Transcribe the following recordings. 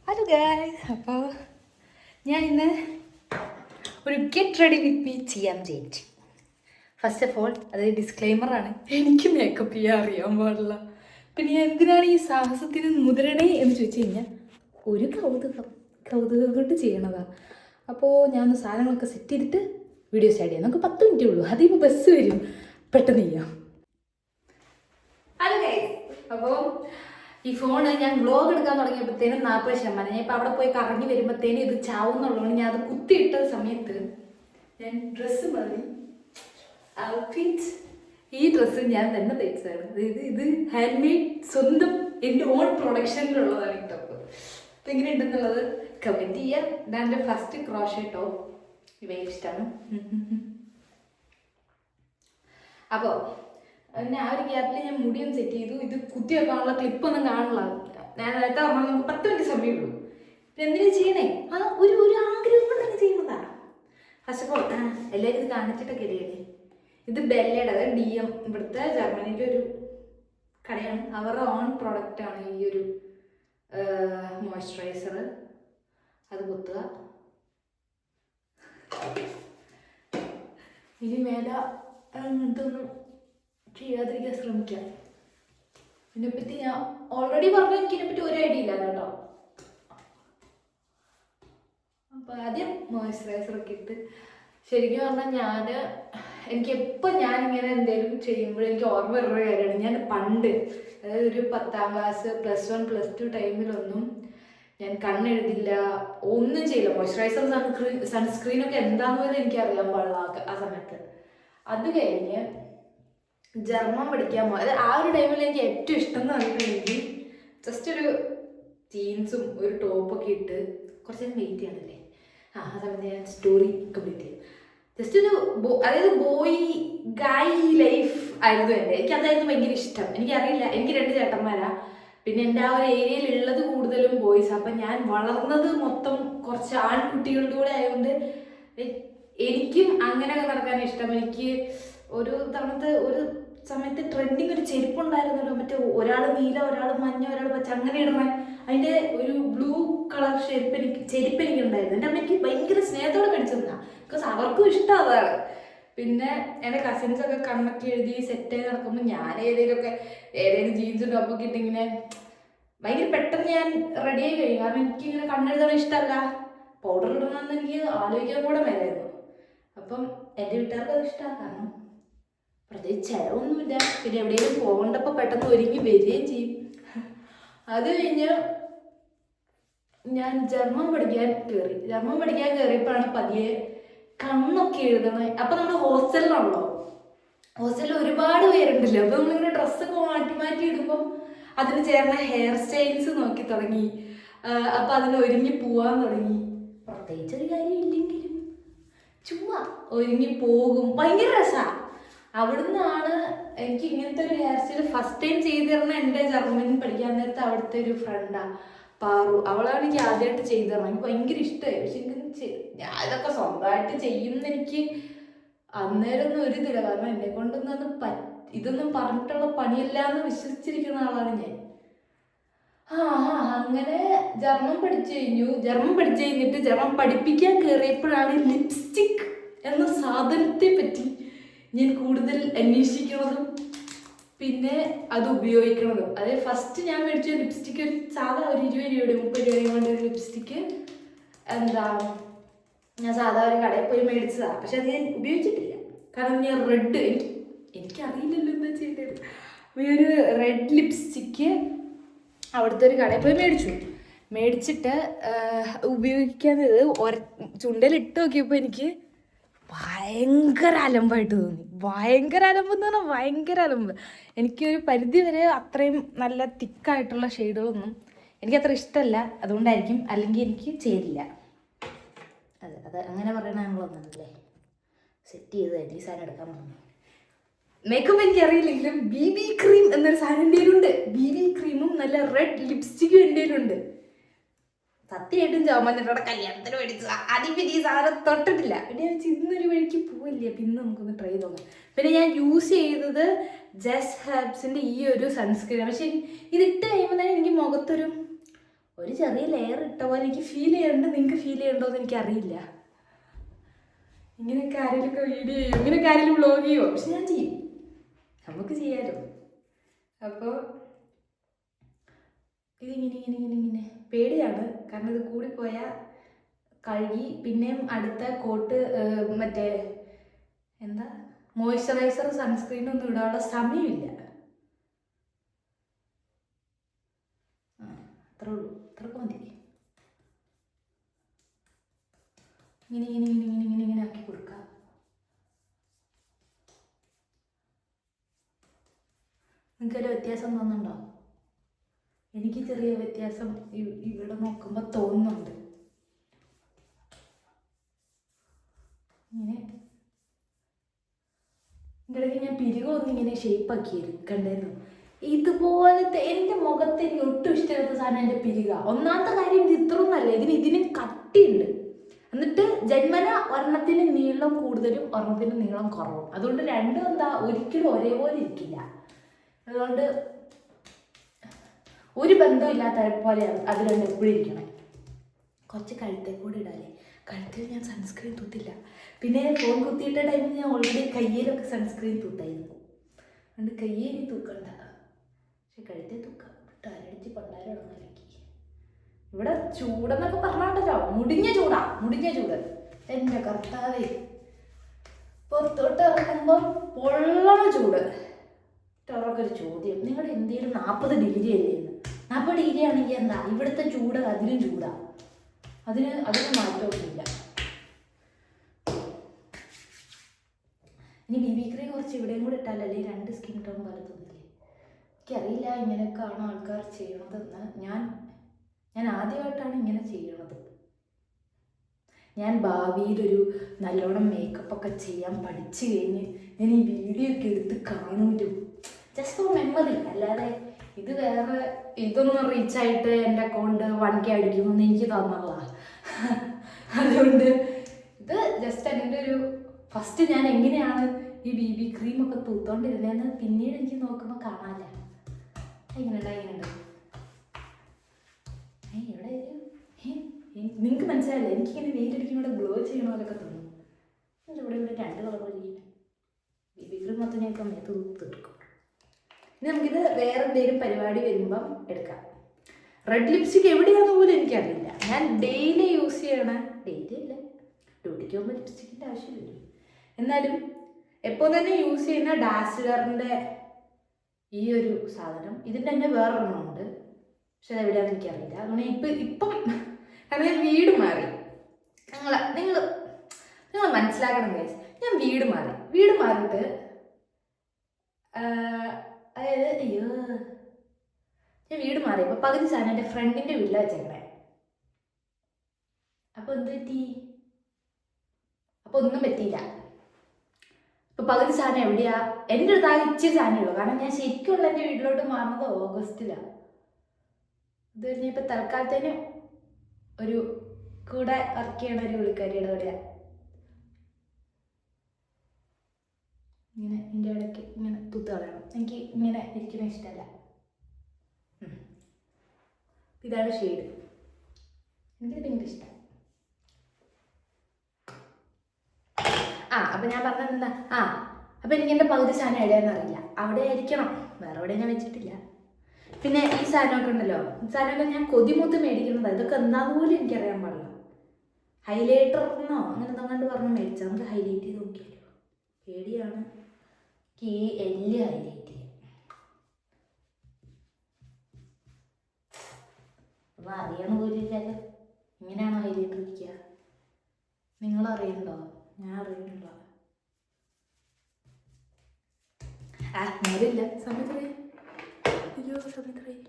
Hello guys, അപ്പോൾ ഞാൻ ഇന്ന് ഒരു ഗെറ്റ് റെഡി വിത്ത് മീ ചെയ്യാൻ വിചാരിച്ചു. ഫസ്റ്റ് ഓഫ് ഓൾ അത് ഡിസ്ക്ലെയിമറാണ്, എനിക്ക് മേക്കപ്പ് ചെയ്യാൻ അറിയാൻ പാടില്ല. പിന്നെ ഞാൻ എന്തിനാണ് ഈ സാഹസത്തിന് മുതിരണേ എന്ന് ചോദിച്ചു കഴിഞ്ഞാൽ ഒരു കൗതുകം കൊണ്ട് ചെയ്യണതാണ്. അപ്പോൾ ഞാൻ സാധനങ്ങളൊക്കെ സെറ്റ് ചെയ്തിട്ട് വീഡിയോ സ്റ്റാർട്ട് ചെയ്യാം. നമുക്ക് 10 മിനിറ്റേ ഉള്ളൂ, അതിപ്പോൾ ബസ് വരും, പെട്ടെന്ന് ചെയ്യാം. ഹലോ ഗൈസ്, അപ്പോൾ ഈ ഫോണ് ഞാൻ വ്ലോഗ് എടുക്കാൻ തുടങ്ങിയപ്പോഴത്തേനും 40%. ഞാൻ ഇപ്പം അവിടെ പോയി കറങ്ങി വരുമ്പോഴത്തേനും ഇത് ചാവുന്നുള്ളതുകൊണ്ട് ഞാൻ അത് കുത്തിയിട്ട സമയത്ത് ഞാൻ ഡ്രസ്സ് മതി ഔട്ട്ഫിറ്റ് ഈ ഡ്രസ്സ് ഞാൻ തന്നെ തയ്ച്ചതാണ്. ഇത് ഹാൻഡ് മെയ്ഡ്, സ്വന്തം എൻ്റെ ഓൺ പ്രൊഡക്ഷനിലുള്ളതാണ് ഈ ടോപ്പ്. അപ്പം എങ്ങനെ ഉണ്ടെന്നുള്ളത് കമൻറ്റ് ചെയ്യാം. ഇതാണ് എൻ്റെ ഫസ്റ്റ് ക്രോഷേ ടോപ്പ്, ഭയങ്കര ഇഷ്ടമാണ്. അപ്പോൾ പിന്നെ ആ ഒരു ഗ്യാപ്പിൽ ഞാൻ മുടിയും സെറ്റ് ചെയ്തു. ഇത് കുത്തി വെക്കാനുള്ള ക്ലിപ്പൊന്നും കാണില്ല. ഞാൻ നേരത്തെ പറഞ്ഞാൽ നമുക്ക് 10 മിനിറ്റ് സമയമുള്ളൂ. എന്തിനാ ചെയ്യണേ? ഒരു ആഗ്രഹം കൊണ്ടൊക്കെ ചെയ്യുന്നതാ. ഫസ്റ്റ് ഓഫ് ഓൾ എല്ലാവരും ഇത് കാണിച്ചിട്ടൊക്കെ ഇടയല്ലേ. ഇത് ബെല്ലയുടെ, അതായത് DM, ഇവിടുത്തെ ജർമ്മനിയിലെ ഒരു കടയാണ്. അവരുടെ ഓൺ പ്രൊഡക്റ്റാണ് ഈ ഒരു മോയ്സ്ചറൈസർ. അത് കുത്തുക. ഇനി മേല ഇതൊന്നും ചെയ്യാതിരിക്കാൻ ശ്രമിക്കാം. ഇതിനെപ്പറ്റി ഞാൻ ഓൾറെഡി പറഞ്ഞു, എനിക്കിതിനെപ്പറ്റി ഒരു ഐഡിയ ഇല്ല കേട്ടോ. അപ്പം ആദ്യം മോയ്സ്ചറൈസറൊക്കെ ഇട്ട്, ശരിക്കും പറഞ്ഞാൽ എനിക്ക് എപ്പോൾ ഞാനിങ്ങനെ എന്തെങ്കിലും ചെയ്യുമ്പോഴും എനിക്ക് ഓർമ്മ വരുന്ന കാര്യമാണ്. ഞാൻ പണ്ട്, അതായത് ഒരു 10ാം ക്ലാസ്, +1, +2 ടൈമിലൊന്നും ഞാൻ കണ്ണെഴുതില്ല, ഒന്നും ചെയ്യില്ല. മോയ്സ്ചറൈസർ, സൺസ്ക്രീനൊക്കെ എന്താണെന്ന് പോലും എനിക്കറിയാൻ പാടില്ല ആ സമയത്ത്. അത് കഴിഞ്ഞ് ജർമ്മൻ പഠിക്കാൻ പോകും. അത് ആ ഒരു ടൈമിൽ എനിക്ക് ഏറ്റവും ഇഷ്ടം എന്ന് പറഞ്ഞിട്ടുണ്ടെങ്കിൽ ജസ്റ്റ് ഒരു ജീൻസും ഒരു ടോപ്പൊക്കെ ഇട്ട് കുറച്ച് നേരം വെയിറ്റ് ചെയ്യണമല്ലേ. ആ സമയത്ത് ഞാൻ സ്റ്റോറി കംപ്ലീറ്റ് ചെയ്യും. ജസ്റ്റ് ഒരു അതായത് ബോയ് ഗായ് ലൈഫ് ആയിരുന്നു എൻ്റെ. എനിക്കതായിരുന്നു ഭയങ്കര ഇഷ്ടം. എനിക്കറിയില്ല, എനിക്ക് 2 ചേട്ടന്മാരാ. പിന്നെ എൻ്റെ ആ ഒരു ഏരിയയിൽ ഉള്ളത് കൂടുതലും ബോയ്സ്. അപ്പം ഞാൻ വളർന്നത് മൊത്തം കുറച്ച് ആൺകുട്ടികളുടെ കൂടെ ആയതുകൊണ്ട് എനിക്കും അങ്ങനെയൊക്കെ നടക്കാൻ ഇഷ്ടം. എനിക്ക് ഒരു സമയത്ത് ട്രെൻഡിങ് ഒരു ചെരുപ്പുണ്ടായിരുന്നല്ലോ, മറ്റേ ഒരാൾ നീല, ഒരാൾ മഞ്ഞ, ഒരാൾ പച്ച, അങ്ങനെ ഇടണേ. അതിൻ്റെ ഒരു ബ്ലൂ കളർ ചെരുപ്പ് എനിക്ക് ഉണ്ടായിരുന്നു. എൻ്റെ അമ്മയ്ക്ക് ഭയങ്കര സ്നേഹത്തോടെ മേടിച്ചതാണ്, ബിക്കോസ് അവർക്കും ഇഷ്ടം അതാണ്. പിന്നെ എൻ്റെ കസിൻസൊക്കെ കണ്ണൊക്കെ എഴുതി സെറ്റായി നടക്കുമ്പോൾ ഞാൻ ഏതെങ്കിലും ജീൻസും ടോപ്പൊക്കെ ഇട്ടിങ്ങനെ ഭയങ്കര പെട്ടെന്ന് ഞാൻ റെഡിയായി കഴിയും. കാരണം എനിക്കിങ്ങനെ കണ്ണെഴുതണം ഇഷ്ടമല്ല, പൗഡർ ഇടണമെന്ന് എനിക്ക് ആലോചിക്കാൻ കൂടെ മേലായിരുന്നു. അപ്പം എൻ്റെ വീട്ടുകാർക്ക് അത് ഇഷ്ടമാണ്, കാരണം പ്രത്യേകിച്ച് ചിലവൊന്നുമില്ല. പിന്നെ എവിടെയെങ്കിലും പോകേണ്ടപ്പോൾ പെട്ടെന്ന് ഒരുങ്ങി വരികയും ചെയ്യും. അത് കഴിഞ്ഞ് ഞാൻ ജർമ്മൻ പഠിക്കാൻ കയറിയപ്പോഴാണ് പതിയെ കണ്ണൊക്കെ എഴുതണേ. അപ്പം നമ്മൾ ഹോസ്റ്റലിലാണല്ലോ, ഹോസ്റ്റലിൽ ഒരുപാട് പേരുണ്ടല്ലോ. അപ്പം നമ്മളിങ്ങനെ ഡ്രസ്സൊക്കെ മാറ്റി ഇടുമ്പം അതിന് ചേർന്ന ഹെയർ സ്റ്റൈൽസ് നോക്കി തുടങ്ങി. അപ്പം അതിന് ഒരുങ്ങി പോവാൻ തുടങ്ങി. പ്രത്യേകിച്ചൊരു കാര്യം ഇല്ലെങ്കിലും ചുമ്മാ ഒരുങ്ങി പോകും, ഭയങ്കര രസമാണ്. അവിടുന്നാണ് എനിക്ക് ഇങ്ങനത്തെ ഒരു ഹെയർ സ്റ്റൈൽ ഫസ്റ്റ് ടൈം ചെയ്തു തരുന്ന എൻ്റെ ജർമ്മൻ പഠിക്കാൻ നേരത്തെ അവിടുത്തെ ഒരു ഫ്രണ്ടാണ് പാറു. അവളാണ് എനിക്ക് ആദ്യമായിട്ട് ചെയ്തു തരണം. എനിക്ക് ഭയങ്കര ഇഷ്ടമായി. പക്ഷെ എനിക്ക് ഞാൻ ഇതൊക്കെ സ്വന്തമായിട്ട് ചെയ്യുമെന്ന് എനിക്ക് അന്നേരമൊന്നും ഒരു ഇതില്ല. കാരണം എന്നെ കൊണ്ടൊന്നും ഇതൊന്നും പറഞ്ഞിട്ടുള്ള പണിയല്ല എന്ന് വിശ്വസിച്ചിരിക്കുന്ന ആളാണ് ഞാൻ. അങ്ങനെ ജർമ്മൻ പഠിച്ചു കഴിഞ്ഞിട്ട് ജർമ്മൻ പഠിപ്പിക്കാൻ കയറിയപ്പോഴാണ് ലിപ്സ്റ്റിക് എന്ന സാധനത്തെ പറ്റി ഞാൻ കൂടുതൽ അന്വേഷിക്കുന്നതും പിന്നെ അത് ഉപയോഗിക്കുന്നതും. അതായത് ഫസ്റ്റ് ഞാൻ മേടിച്ച ലിപ്സ്റ്റിക്ക് ഒരു സാധാ ഒരു 20 രൂപയുടെ 30 രൂപയും കൊണ്ട് ഒരു ലിപ്സ്റ്റിക്ക് ഞാൻ സാധാ ഒരു കടയിൽ പോയി മേടിച്ചതാണ്. പക്ഷെ അത് ഞാൻ ഉപയോഗിച്ചിട്ടില്ല. കാരണം ഞാൻ റെഡ്, എനിക്കറിയില്ലല്ലോ എന്താ ചെയ്തത്. ഈ ഒരു റെഡ് ലിപ്സ്റ്റിക്ക് അവിടുത്തെ ഒരു കടയിൽ പോയി മേടിച്ചിട്ട് ഉപയോഗിക്കാന്നത് ചുണ്ടലിട്ട് നോക്കിയപ്പോൾ എനിക്ക് ഭയങ്കര അലമ്പായിട്ട് തോന്നി. ഭയങ്കര അലമ്പ്. എനിക്കൊരു പരിധി വരെ അത്രയും നല്ല തിക്കായിട്ടുള്ള ഷെയ്ഡുകളൊന്നും എനിക്കത്ര ഇഷ്ടമല്ല. അതുകൊണ്ടായിരിക്കും, അല്ലെങ്കിൽ എനിക്ക് ചേരില്ല. അത് അങ്ങനെ പറയണങ്ങളൊന്നല്ലേ. സെറ്റ് ചെയ്തതായിട്ട് ഈ സാധനം എടുക്കാൻ പറഞ്ഞു. മേക്കപ്പ് എനിക്കറിയില്ലെങ്കിലും BB ക്രീം എന്നൊരു സാധനം എൻ്റെ കയ്യിലുണ്ട്. BB ക്രീമും നല്ല റെഡ് ലിപ്സ്റ്റിക്കും എൻ്റെ കയ്യിലുണ്ട്. സത്യമായിട്ടും ചോമന്നിട്ടോടെ കല്യാണത്തിന് മേടിച്ചത്. അതിന് ഈ സാധനം തൊട്ടിട്ടില്ല. പിന്നെ ഞാൻ ഇന്നൊരു വഴിക്ക് പോവില്ല, പിന്നെ നമുക്കൊന്ന് ട്രൈ ചെയ്ത് നോക്കാം. പിന്നെ ഞാൻ യൂസ് ചെയ്തത് ജസ്റ്റ് ഹെർബ്സിൻ്റെ ഈ ഒരു സൺസ്ക്രീൻ. പക്ഷേ ഇതിട്ട് കഴിയുമ്പോൾ തന്നെ എനിക്ക് മുഖത്തൊരു ഒരു ചെറിയ ലെയർ ഇട്ട പോലെ എനിക്ക് ഫീൽ ചെയ്യുന്നുണ്ട്. നിങ്ങൾക്ക് ഫീൽ ചെയ്യണ്ടോയെന്ന് എനിക്കറിയില്ല. ഇങ്ങനെയൊക്കെ ആരെങ്കിലുമൊക്കെ വീഡിയോ ചെയ്യും, ഇങ്ങനെയൊക്കെ ആരെങ്കിലും വ്ലോഗ് ചെയ്യുമോ? പക്ഷെ ഞാൻ ചെയ്യും, നമുക്ക് ചെയ്യാമല്ലോ. അപ്പോൾ ഇതിങ്ങനെ പേടിയാണ്, കാരണം ഇത് കൂടിപ്പോയാൽ കഴുകി പിന്നെയും അടുത്ത കോട്ട് മറ്റേ എന്താ മോയ്സ്ചറൈസർ സൺസ്ക്രീനൊന്നും ഇടാനുള്ള സമയമില്ല. അത്രേ ഉള്ളൂ, അത്രയൊക്കെ മതി. ഇങ്ങനെ ആക്കി കൊടുക്കാം. നിങ്ങൾക്കൊരു വ്യത്യാസം തോന്നുന്നുണ്ടോ? എനിക്ക് ചെറിയ വ്യത്യാസം ഇവിടെ നോക്കുമ്പോൾ തോന്നുന്നുണ്ട്. ഇങ്ങനെ ഇടയ്ക്ക് ഞാൻ പിരികൊന്നും ഇങ്ങനെ ഷേപ്പാക്കിയായിരുന്നു, കണ്ടായിരുന്നു. ഇതുപോലത്തെ എൻ്റെ മുഖത്ത് എനിക്ക് ഒട്ടും ഇഷ്ടമില്ലാത്ത സാധനം എൻ്റെ പിരിക. ഒന്നാമത്തെ കാര്യം ഇത് ഇത്രയൊന്നല്ല, ഇതിന് കട്ടിയുണ്ട്. എന്നിട്ട് ജന്മന ഒരെണ്ണത്തിന് നീളം കൂടുതലും ഒരെണ്ണത്തിന് നീളം കുറവും. അതുകൊണ്ട് രണ്ടും എന്താ ഒരിക്കലും ഒരേപോലെ ഇരിക്കില്ല. അതുകൊണ്ട് ഒരു ബന്ധമില്ലാത്ത പോലെയാണ് അത് രണ്ടും എപ്പോഴും ഇരിക്കണേ. കുറച്ച് കഴുത്തേ കൂടെ ഇടാല്ലേ. കഴുത്തിൽ ഞാൻ സൺസ്ക്രീൻ തൂത്തില്ല. പിന്നെ ഫോൺ കുത്തിയിട്ട ടൈമിൽ ഞാൻ ഓൾറെഡി കയ്യിലൊക്കെ സൺസ്ക്രീൻ തൂത്തായിരുന്നു. അതുകൊണ്ട് കയ്യിൽ തൂക്കണ്ട, പക്ഷെ കഴുത്തേ തൂക്കാം. അരടിച്ച് പണ്ടാരം ഇടങ്ങാലേക്ക്. ഇവിടെ ചൂടെന്നൊക്കെ പറഞ്ഞാണ്ടല്ലോ, മുടിഞ്ഞ ചൂട്. എൻ്റെ കർത്താവേ, പുറത്തോട്ട് ഇറങ്ങുമ്പോൾ പൊള്ളണ ചൂട്. അവർക്കൊരു ചോദ്യം, നിങ്ങളുടെ ഇന്ത്യയിൽ 40 ഡിഗ്രി അല്ലേ? 40 ഡിഗ്രി ആണെങ്കിൽ എന്താ ഇവിടുത്തെ ചൂട് അതിനും ചൂടാ. അതിന് മാറ്റമൊന്നുമില്ല. ഇനി BB ക്രീം കുറച്ച് ഇവിടെയും കൂടെ ഇട്ടാലല്ലേ 2 സ്കിൻ ടോൺ പോലെ തോന്നില്ലേ? എനിക്കറിയില്ല ഇങ്ങനെയൊക്കെയാണ് ആൾക്കാർ ചെയ്യണതെന്ന്. ഞാൻ ആദ്യമായിട്ടാണ് ഇങ്ങനെ ചെയ്യണത്. ഞാൻ ഭാവിയിലൊരു നല്ലോണം മേക്കപ്പൊക്കെ ചെയ്യാൻ പഠിച്ചു കഴിഞ്ഞ് ഞാൻ ഈ വീഡിയോ ഒക്കെ എടുത്ത് കാണുമല്ലോ, ജസ്റ്റ് ഫോർ മെമ്മറി. അല്ലാതെ ഇത് വേറെ ഇതൊന്നും റീച്ചായിട്ട് എൻ്റെ അക്കൗണ്ട് 1K അടിക്കുമെന്ന് എനിക്ക് തോന്നുന്നതാണ്. അതുകൊണ്ട് ഇത് ജസ്റ്റ് എൻ്റെ ഒരു ഫസ്റ്റ് ഞാൻ എങ്ങനെയാണ് ഈ BB ക്രീമൊക്കെ തൂത്തോണ്ടിരുന്നതെന്ന് പിന്നീട് എനിക്ക് നോക്കുമ്പോൾ കാണാനില്ല. എങ്ങനെയുണ്ട് ഇവിടെ നിങ്ങൾക്ക് മനസ്സിലായില്ലേ? എനിക്കിങ്ങനെ വെയിലടിക്കുമ്പോൾ ഗ്ലോ ചെയ്യണ പോലൊക്കെ തോന്നും. ഇവിടെ 2 കളർ ഇരിക്കുന്നത്. BB ക്രീം മൊത്തം ഞാൻ ഇപ്പം മേത്ത് തൂത്തെടുക്കും. ഇനി നമുക്കിത് വേറെ എന്തെങ്കിലും പരിപാടി വരുമ്പം എടുക്കാം. റെഡ് ലിപ്സ്റ്റിക് എവിടെയാണെന്ന് പോലും എനിക്കറിയില്ല. ഞാൻ ഡെയിലി യൂസ് ചെയ്യണ, ഡെയിലി അല്ല, ഡ്യൂട്ടിക്ക് പോകുമ്പോൾ ലിപ്സ്റ്റിക്കിൻ്റെ ആവശ്യമില്ല. എന്നാലും എപ്പോൾ തന്നെ യൂസ് ചെയ്യുന്ന ഡാസ്ലറിൻ്റെ ഈ ഒരു സാധനം. ഇതിൻ്റെ തന്നെ വേറൊരെണ്ണമുണ്ട്, പക്ഷെ അതെവിടെയാണെന്ന് എനിക്കറിയില്ല. അതുകൊണ്ട് ഇപ്പം കാരണം ഞാൻ വീട് മാറി. നിങ്ങൾ മനസ്സിലാക്കണം ഗൈസ്, ഞാൻ വീട് മാറിയിട്ട് അതായത് ഞാൻ വീട് മാറിയപ്പോൾ പകുതി സാധനം എൻ്റെ ഫ്രണ്ടിൻ്റെ വീട്ടിലാണ് വെച്ചേക്കണേ. അപ്പോൾ എന്ത് പറ്റി? അപ്പോൾ ഒന്നും പറ്റിയില്ല. ഇപ്പോൾ പകുതി സാധനം എവിടെയാ? എൻ്റെ അടുത്ത് ആകെ ഇച്ചിരി സാധനമേ ഉള്ളൂ. കാരണം ഞാൻ ശരിക്കുള്ള എൻ്റെ വീട്ടിലോട്ട് മാറുന്നത് ഓഗസ്റ്റിലാണ്. ഇത് കഴിഞ്ഞപ്പോൾ തൽക്കാലത്തേന് ഒരു കൂടെ വർക്ക് ചെയ്യണ ഒരു പുള്ളിക്കാരിയുടെ കൂടെയാണ്. ഇങ്ങനെ ഇതിൻ്റെ ഇടയ്ക്ക് ഇങ്ങനെ തൂത്ത് കളയണം. എനിക്ക് ഇങ്ങനെ ഇരിക്കുന്ന ഇഷ്ടമല്ല. ഇതാണ് ഷെയ്ഡ്. എനിക്കിത് ഭയങ്കര ഇഷ്ടമാണ്. അപ്പം ഞാൻ പറഞ്ഞത് എന്താ? അപ്പം എനിക്ക് എൻ്റെ പകുതി സാധനം എവിടെയാണെന്ന് അറിയില്ല. അവിടെ ആയിരിക്കണം, വേറെ എവിടെ ഞാൻ വെച്ചിട്ടില്ല. പിന്നെ ഈ സാധനമൊക്കെ ഉണ്ടല്ലോ, ഈ സാധനമൊക്കെ ഞാൻ കൊതിമുത്ത് മേടിക്കുന്നതാണ്. ഇതൊക്കെ എന്താന്ന് പോലും എനിക്കറിയാൻ പാടില്ല. ഹൈലൈറ്ററിനോ അങ്ങനെ തങ്ങാണ്ട് പറഞ്ഞ് മേടിച്ചാൽ നമുക്ക് ഹൈലൈറ്റ് ചെയ്ത് നോക്കിയാലോ. പേടിയാണ് ഈ എല്ല് ഹൈലൈറ്റ് ചെയ്യാം. അപ്പം അറിയണ പോലും ഇല്ലല്ലോ, ഇങ്ങനെയാണോ ഹൈലൈറ്റർ ഇരിക്കുക? നിങ്ങളറിയണ്ടോ? ഞാൻ അറിയണ്ടോ? നേരില്ല. സമയം 3:55,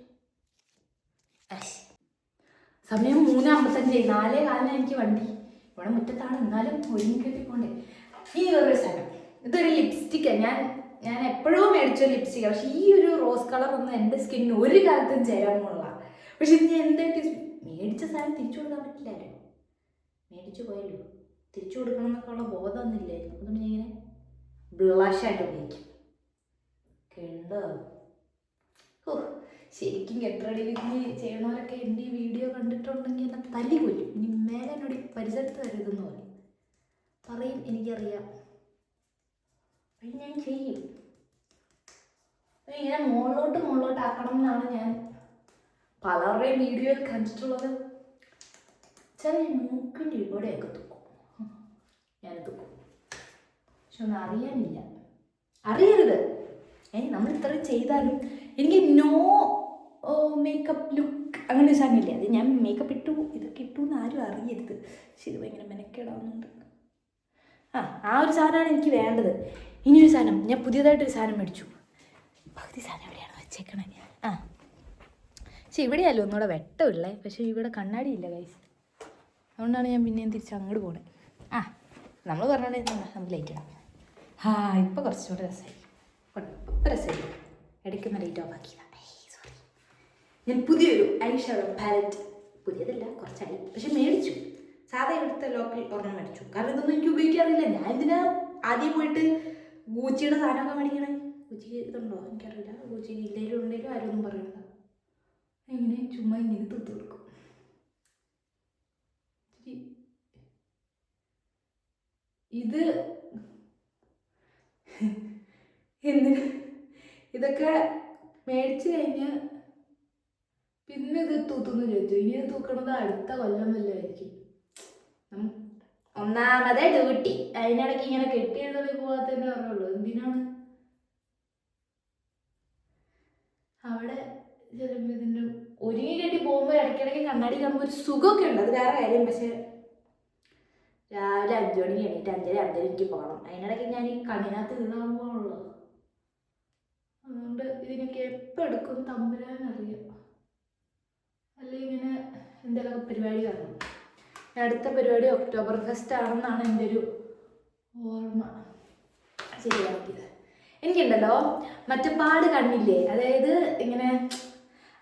4:15 എനിക്ക് വണ്ടി. ഇവിടെ മുറ്റത്താണ്, എന്നാലും ഒരുങ്ങി കെട്ടിപ്പോണ്ടേ. ഈ ഒരു സ്ഥലം, ഇതൊരു ലിപ്സ്റ്റിക്കാണ്. ഞാൻ എപ്പോഴോ മേടിച്ചൊരു ലിപ്സ്റ്റിക്കാണ്. പക്ഷെ ഈ ഒരു റോസ് കളർ ഒന്നും എൻ്റെ സ്കിന്നിന് ഒരു കാലത്തും ചേരാനുള്ള. പക്ഷെ ഇത് ഞാൻ എന്തായിട്ട് മേടിച്ച സാധനം തിരിച്ചു കൊടുക്കാൻ പറ്റില്ലല്ലോ. മേടിച്ചു പോയല്ലോ, തിരിച്ചു കൊടുക്കണം എന്നൊക്കെ ഉള്ള ബോധമൊന്നുമില്ലായിരുന്നു. അതുകൊണ്ട് ഞാൻ ഇങ്ങനെ ബ്ലഷായിട്ട് ഉപയോഗിക്കും. കണ്ടോ? ശരിക്കും കെട്ടറടി വിരുന്ന് ചെയ്യണവരൊക്കെ എൻ്റെ ഈ വീഡിയോ കണ്ടിട്ടുണ്ടെങ്കിൽ എന്നെ തല്ലി കൊല്ലും. ഇനി മേലെ എന്നോട് ഈ പരിസരത്ത് വരരുതെന്ന് പറയും. എനിക്കറിയാം, ഞാൻ ചെയ്യും. ഇങ്ങനെ മുകളിലോട്ട് ആക്കണം എന്നാണ് ഞാൻ പലരുടെയും വീഡിയോയിൽ കണ്ടിട്ടുള്ളത്. ചെറിയ മൂക്കിൻ്റെ ഇവിടെയൊക്കെ തൂക്കും, ഞാൻ തൂക്കും. പക്ഷെ ഒന്നും അറിയരുത്. നമ്മൾ ഇത്രയും ചെയ്താലും എനിക്ക് നോ മേക്കപ്പ് ലുക്ക് അങ്ങനെ ഒരു സാധനമില്ല. അത് ഞാൻ മേക്കപ്പ് ഇതൊക്കെ ഇട്ടു എന്ന് ആരും അറിയരുത്. പക്ഷെ ഇത് ഭയങ്കര മെനക്കേടാവുന്നുണ്ട്. ആ ഒരു സാധനമാണ് എനിക്ക് വേണ്ടത്. ഇനിയൊരു സാധനം, ഞാൻ പുതിയതായിട്ടൊരു സാധനം മേടിച്ചു. പകുതി സാധനം എവിടെയാണ് വെച്ചേക്കണേ? പക്ഷെ ഇവിടെയല്ലോ ഒന്നുകൂടെ വെട്ടമില്ലേ. പക്ഷേ ഇവിടെ കണ്ണാടിയില്ല ഗൈസ്. അതുകൊണ്ടാണ് ഞാൻ പിന്നെയും തിരിച്ച് അങ്ങോട്ട് പോണേ. നമ്മൾ പറഞ്ഞോണ്ട് നമുക്ക് ലൈറ്റ് ഇടാം. ഇപ്പോൾ കുറച്ചുകൂടെ രസമായി. ഇപ്പം രസമായി. ഇടയ്ക്കൊന്ന് ലൈറ്റ് ഓഫ് ആക്കിയതാണ്. സോറി. ഞാൻ പുതിയൊരു ഐ ഷാഡോ പാലറ്റ്, പുതിയതല്ല കുറച്ചായി, പക്ഷെ മേടിച്ചു. സാധാ ഇവിടുത്തെ ലോക്കൽ ഒരെണ്ണം മേടിച്ചു. കാരണം ഇതൊന്നും എനിക്ക് ഉപയോഗിക്കാറില്ല. ഞാൻ ഇതിനാ ആദ്യം പോയിട്ട് ഗൂച്ചിയുടെ സാധനമൊക്കെ മേടിക്കണേ. ഗൂച്ചി ഇതുണ്ടോ എനിക്കറിയില്ല. ഗൂച്ചി ഇല്ലേലും ഉണ്ടെങ്കിലും ആരും ഒന്നും പറയണ്ട. ഇങ്ങനെ ചുമ്മാ ഇങ്ങനെ തൂത്ത് കൊടുക്കും. ഇത് എന്തിന് ഇതൊക്കെ മേടിച്ച് കഴിഞ്ഞ് പിന്നെ ഇത് തൂത്തുന്ന് ചോദിച്ചു. ഇനി ഇത് തൂക്കണത് അടുത്ത കൊല്ലം വല്ലതായിരിക്കും. ഒന്നാമതേ ഡ്യൂട്ടി, അതിനിടയ്ക്ക് ഇങ്ങനെ കെട്ടിയെഴുതി പോകാത്തന്നെ പറയുള്ളൂ. എന്തിനാണ് അവിടെ ചിലപ്പോൾ ഇതിൻ്റെ ഒരുങ്ങി കെട്ടി പോകുമ്പോൾ ഇടയ്ക്കിടയ്ക്ക് കണ്ണാടി കാണുമ്പോൾ ഒരു സുഖമൊക്കെ ഉണ്ട്, അത് വേറെ കാര്യം. പക്ഷെ രാവിലെ 5 മണിക്ക് എണീറ്റ് 5:30 എനിക്ക് പോകണം. അതിനിടയ്ക്ക് ഞാൻ ഈ കണ്ണിനകത്ത് ഇതാകുമ്പോഴുള്ളൂ. അതുകൊണ്ട് ഇതിനൊക്കെ എപ്പോൾ എടുക്കും തമ്പുരാനറിയാം. അല്ലെങ്കിൽ ഇങ്ങനെ എന്തെങ്കിലുമൊക്കെ പരിപാടി കാണണം. അടുത്ത പരിപാടി ഒക്ടോബർ ഫെസ്റ്റ് ആണെന്നാണ് എൻ്റെ ഒരു ഓർമ്മ. ശരിയാക്കിയത് എനിക്കുണ്ടല്ലോ മറ്റേ പാട് കണ്ണില്ലേ, അതായത് ഇങ്ങനെ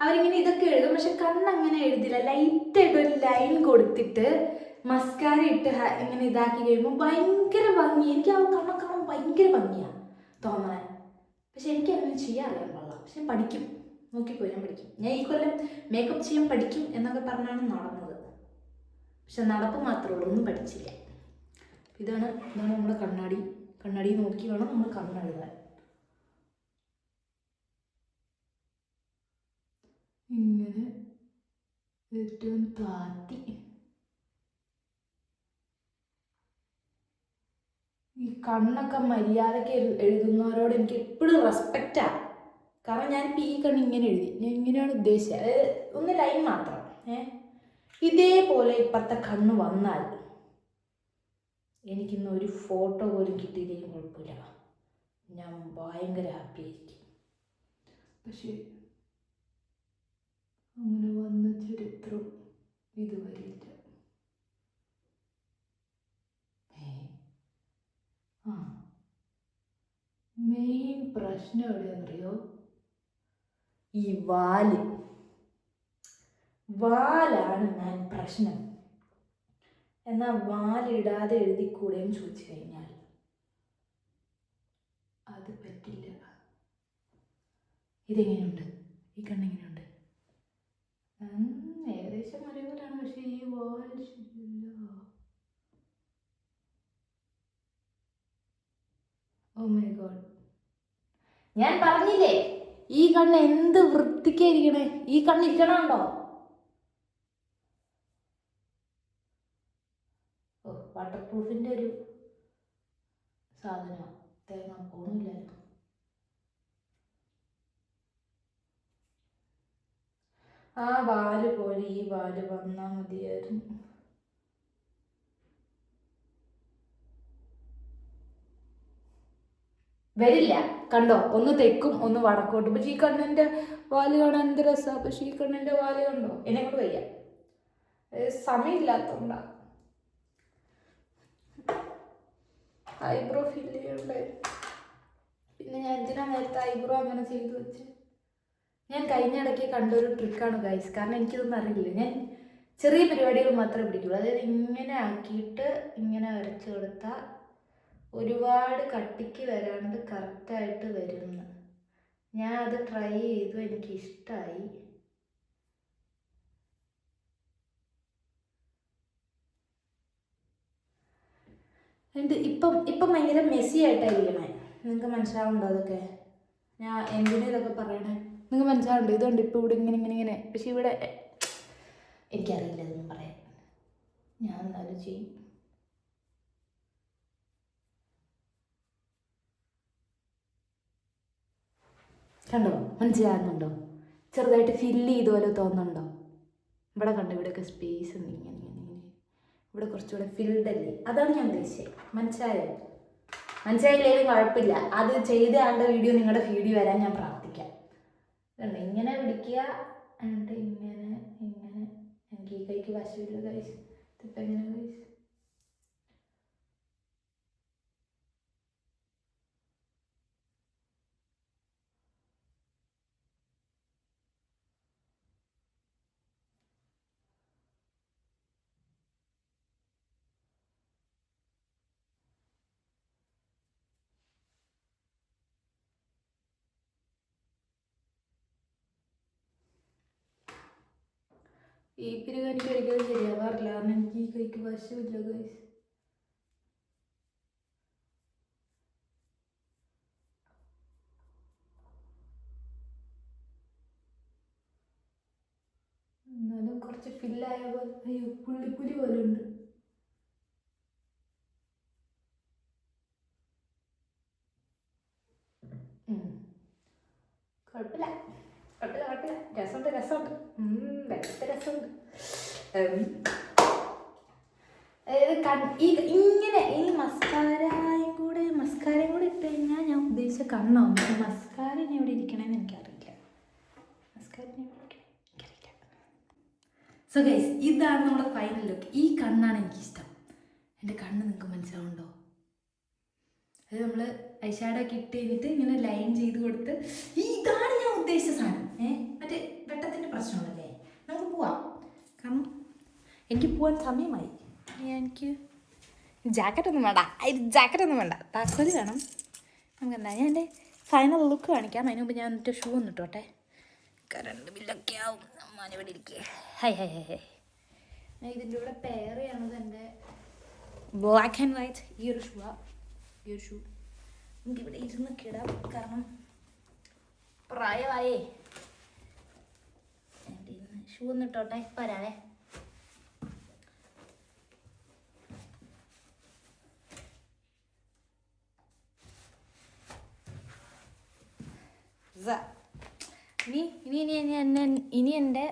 അവരിങ്ങനെ ഇതൊക്കെ എഴുതും, പക്ഷെ കണ്ണങ്ങനെ എഴുതില്ല. ലൈറ്റായിട്ടൊരു ലൈൻ കൊടുത്തിട്ട് മസ്കാര ഇട്ട് ഇങ്ങനെ ഇതാക്കി കഴിയുമ്പോൾ ഭയങ്കര ഭംഗി. എനിക്ക് ആ കണ്ണൊക്കെ കാണാൻ ഭയങ്കര ഭംഗിയാണ് തോന്നണേ. പക്ഷെ എനിക്ക് അങ്ങനെ ചെയ്യാൻ അറിയാൻ പാടില്ല. പക്ഷെ പഠിക്കും, നോക്കിപ്പോയി ഞാൻ പഠിക്കും. ഞാൻ ഈ കൊല്ലം മേക്കപ്പ് ചെയ്യാൻ പഠിക്കും എന്നൊക്കെ പറഞ്ഞാണ് നടന്നത്. പക്ഷെ നടപ്പ് മാത്രമേ ഉള്ളൂ, ഒന്നും പഠിച്ചില്ല. ഇതാണ് നമ്മുടെ കണ്ണാടി നോക്കി വേണം നമ്മൾ കണ്ണെഴുതാൻ. ഇങ്ങനെ ഏറ്റവും താത്തി ഈ കണ്ണൊക്കെ മര്യാദയ്ക്ക് എഴുതുന്നവരോട് എനിക്ക് എപ്പോഴും റെസ്പെക്റ്റാണ്. കാരണം ഞാനിപ്പോൾ ഈ കണ്ണ് ഇങ്ങനെ എഴുതി, ഞാൻ ഇങ്ങനെയാണ് ഉദ്ദേശിച്ചത്. അതായത് ഒന്ന് ലൈൻ മാത്രം. ഇതേപോലെ ഇപ്പോഴത്തെ കണ്ണ് വന്നാൽ എനിക്കിന്ന് ഒരു ഫോട്ടോ പോലും കിട്ടിയില്ലെങ്കിൽ കുഴപ്പമില്ല, ഞാൻ ഭയങ്കര ഹാപ്പി ആയിരിക്കും. പക്ഷേ അങ്ങനെ വന്ന ചരിത്രം ഇതുവരെ ഇല്ല. മെയിൻ പ്രശ്നം എവിടെയാണെന്നറിയോ? ഈ വാലാണ് ഞാൻ പ്രശ്നം. എന്നാൽ വാലിടാതെ എഴുതിക്കൂടെന്ന് ചോദിച്ചു കഴിഞ്ഞാൽ അത് പറ്റില്ല. ഇതെങ്ങനെയുണ്ട്? ഈ കണ്ണെങ്ങനെയുണ്ട്? ഏകദേശം ഒരേപോലെയാണ്, പക്ഷെ ഈ വാൽ ശരിയല്ല. ഓ മൈ ഗോഡ്, ഞാൻ പറഞ്ഞില്ലേ ഈ കണ്ണ് എന്ത് വൃത്തിക്കായിരിക്കണേ. ഈ കണ്ണിരിക്കണുണ്ടോ? വാട്ടർ പ്രൂഫിൻ്റെ ഒരു സാധനമാണ്. തേങ്ങ പോണില്ലല്ലോ. ആ വാല് പോലെ ഈ വാല് വന്നാൽ മതിയായിരുന്നു. വരില്ല, കണ്ടോ? ഒന്ന് തെക്കും ഒന്ന് വടക്കോട്ടും. പക്ഷെ ഈ കണ്ണിൻ്റെ വാല് കാണാൻ എന്ത് രസമാണ്. പക്ഷെ ഈ കണ്ണിൻ്റെ വാല് കണ്ടോ? എന്നെ കൊണ്ട് വയ്യ, സമയമില്ലാത്തതുകൊണ്ടാ. ഐബ്രോ ഫില്ല് ചെയ്യണ്ടേ? പിന്നെ ഞാൻ എന്തിനാ നേരത്തെ ഐബ്രോ അങ്ങനെ ചെയ്തു വെച്ച്? ഞാൻ കഴിഞ്ഞ ഇടയ്ക്ക് കണ്ടൊരു ട്രിക്കാണ് ഗൈസ്. കാരണം എനിക്കിതൊന്നും അറിയില്ല. ഞാൻ ചെറിയ പരിപാടികൾ മാത്രമേ പിടിക്കുള്ളൂ. അതായത് ഇങ്ങനെ ആക്കിയിട്ട് ഇങ്ങനെ വരച്ചു കൊടുത്താൽ ഒരുപാട് കട്ടിക്ക് വരാണ്ട് കറക്റ്റായിട്ട് വരുന്നു. ഞാൻ അത് ട്രൈ ചെയ്തു, എനിക്ക് ഇഷ്ടമായി. ഇപ്പം ഭയങ്കര മെസ്സി ആയിട്ടായിരിക്കണേ. നിങ്ങൾക്ക് മനസ്സിലാവുന്നുണ്ടോ അതൊക്കെ? ഞാൻ എന്തിനാ ഇതൊക്കെ പറയണേ? നിങ്ങൾക്ക് മനസ്സിലാവുന്നുണ്ടോ? ഇതുകൊണ്ട് ഇപ്പോൾ ഇവിടെ ഇങ്ങനെ. പക്ഷെ ഇവിടെ എനിക്കറിയില്ല ഇതൊന്നും പറയാൻ. ഞാൻ എന്നാലും ചെയ്യും. കണ്ടോ? മനസ്സിലാകുന്നുണ്ടോ? ചെറുതായിട്ട് ഫില്ല് ചെയ്ത പോലെ തോന്നുന്നുണ്ടോ? ഇവിടെ കണ്ടോ? ഇവിടെയൊക്കെ സ്പേസ് ഉണ്ട് ഇങ്ങനെ. ഇവിടെ കുറച്ചുകൂടെ ഫിൽഡ് അല്ലേ? അതാണ് ഞാൻ ഉദ്ദേശിച്ചത്. മനസ്സിലായില്ലേലും കുഴപ്പമില്ല. അത് ചെയ്ത ആളുടെ വീഡിയോ നിങ്ങളുടെ ഫീഡിൽ വരാൻ ഞാൻ പ്രാർത്ഥിക്കാം. കണ്ടോ? ഇങ്ങനെ പിടിക്കുക, എന്നിട്ട് ഇങ്ങനെ. എനിക്ക് ഈ കൈക്ക് വശമില്ല ഗൈസ്. ഇതിപ്പോൾ എങ്ങനെ ഗൈസ്? ഈ പിരിവ് എനിക്ക് ഒരിക്കലും ശരിയാവാറില്ല, കാരണം എനിക്ക് ഈ കൈക്ക് വശമില്ല ഗൈസ്. എന്നാലും കുറച്ച് ഫില്ലായ പോലെ, അയ്യോ പുള്ളിപ്പുലി പോലെ ഉണ്ട്. കുഴപ്പമില്ല. രസമുണ്ട്. ഭയങ്കര രസമുണ്ട്. ഇങ്ങനെ ഈ മസ്കാരയും കൂടെ ഇട്ട് കഴിഞ്ഞാൽ ഞാൻ ഉദ്ദേശിച്ച കണ്ണാവും. പക്ഷെ മസ്കാരനെ എവിടെ ഇരിക്കണമെന്ന് എനിക്കറിയില്ല. സോ ഗൈസ്, ഇതാണ് നമ്മുടെ ഫൈനൽ ലുക്ക്. ഈ കണ്ണാണ് എനിക്കിഷ്ടം. എൻ്റെ കണ്ണ് നിങ്ങൾക്ക് മനസ്സിലാവുന്നുണ്ടോ? അത് നമ്മൾ ഐഷാഡോ ഒക്കെ ഇട്ട് കഴിഞ്ഞിട്ട് ഇങ്ങനെ ലൈൻ ചെയ്ത് കൊടുത്ത്, ഇതാണ് ഞാൻ ഉദ്ദേശിച്ച സാധനം. മറ്റേ വെട്ടത്തിൻ്റെ പ്രശ്നമുള്ളല്ലേ? നമുക്ക് പോവാം. കാരണം എനിക്ക് പോവാൻ സമയമായി. എനിക്ക് ജാക്കറ്റൊന്നും വേണ്ട, താക്കോല് വേണം. നമുക്ക് എന്താ, ഞാൻ എൻ്റെ ഫൈനൽ ലുക്ക് കാണിക്കാം. അതിന് മുമ്പ് ഞാൻ എന്നിട്ട് ഷൂ ഒന്ന് ഇട്ടോട്ടെ. കറണ്ട് ബില്ലൊക്കെ ആവും. അമ്മാനിവിടെ ഇരിക്കുക. ഹൈ ഇതിൻ്റെ കൂടെ പെയർ ചെയ്യണത് എൻ്റെ ബ്ലാക്ക് ആൻഡ് വൈറ്റ് ഈ ഒരു ഷൂ നമുക്കിവിടെ ഇരുന്ന് കിടാം. കാരണം പ്രായമായേ. ഷൂ ഒന്ന് ഇട്ടോട്ടെ, വരാവേ. ഇനി എൻ്റെ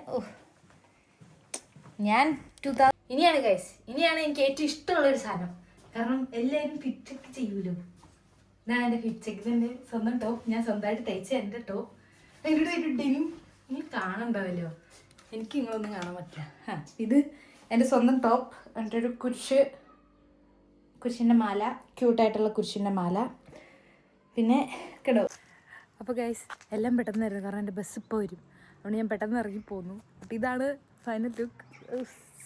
ഞാൻ ഇനിയാണ് ഗൈസ്, ഇനിയാണ് എനിക്ക് ഏറ്റവും ഇഷ്ടമുള്ളൊരു സാധനം. കാരണം എല്ലാവരും ഫിറ്റൊക്കെ ചെയ്യൂലോ. ഞാൻ എൻ്റെ ഫിറ്റ് എൻ്റെ സ്വന്തം ടോപ്പ്, ഞാൻ സ്വന്തമായിട്ട് തയ്ച്ച എൻ്റെ ടോപ്പ്. എൻ്റെ ഡെനിം ഇനി കാണണ്ടാവല്ലോ, എനിക്ക് നിങ്ങളൊന്നും കാണാൻ പറ്റില്ല. ഇത് എൻ്റെ സ്വന്തം ടോപ്പ്, എൻ്റെ ഒരു കുരിശിൻ്റെ മാല, ക്യൂട്ടായിട്ടുള്ള കുരിശിൻ്റെ മാല. പിന്നെ കേട്ടോ. അപ്പോൾ ഗൈസ്, എല്ലാം പെട്ടെന്ന് ആയിരുന്നു, കാരണം എൻ്റെ ബസ് ഇപ്പോൾ വരും. അതുകൊണ്ട് ഞാൻ പെട്ടെന്ന് ഇറങ്ങി പോന്നു. അപ്പോൾ ഇതാണ് ഫൈനൽ ലുക്ക്.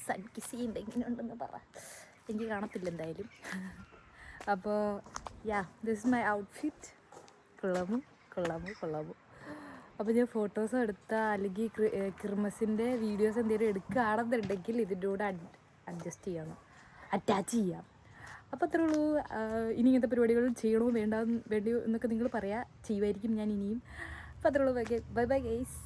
സൺകിസ് ചെയ്യുന്നുണ്ട്, ഇങ്ങനെ ഉണ്ടെന്ന് പറ, എനിക്ക് കാണത്തില്ല എന്തായാലും. അപ്പോൾ ദിസ് ഇസ് മൈ ഔട്ട്ഫിറ്റ്. കൊള്ളാമോ. അപ്പോൾ ഞാൻ ഫോട്ടോസ് എടുത്താൽ അല്ലെങ്കിൽ ക്രിസ്മസിൻ്റെ വീഡിയോസ് എന്തെങ്കിലും എടുക്കുകയാണെന്നുണ്ടെങ്കിൽ ഇതിൻ്റെ കൂടെ അറ്റാച്ച് ചെയ്യാം. അപ്പോൾ അത്രേ ഉള്ളൂ. ഇനി ഇങ്ങനത്തെ പരിപാടികൾ ചെയ്യണോ വേണ്ടിയോ എന്നൊക്കെ നിങ്ങൾ പറയുക. ചെയ്യുമായിരിക്കും ഞാൻ ഇനിയും. അപ്പോൾ അത്രേ ഉള്ളൂ. Bye guys.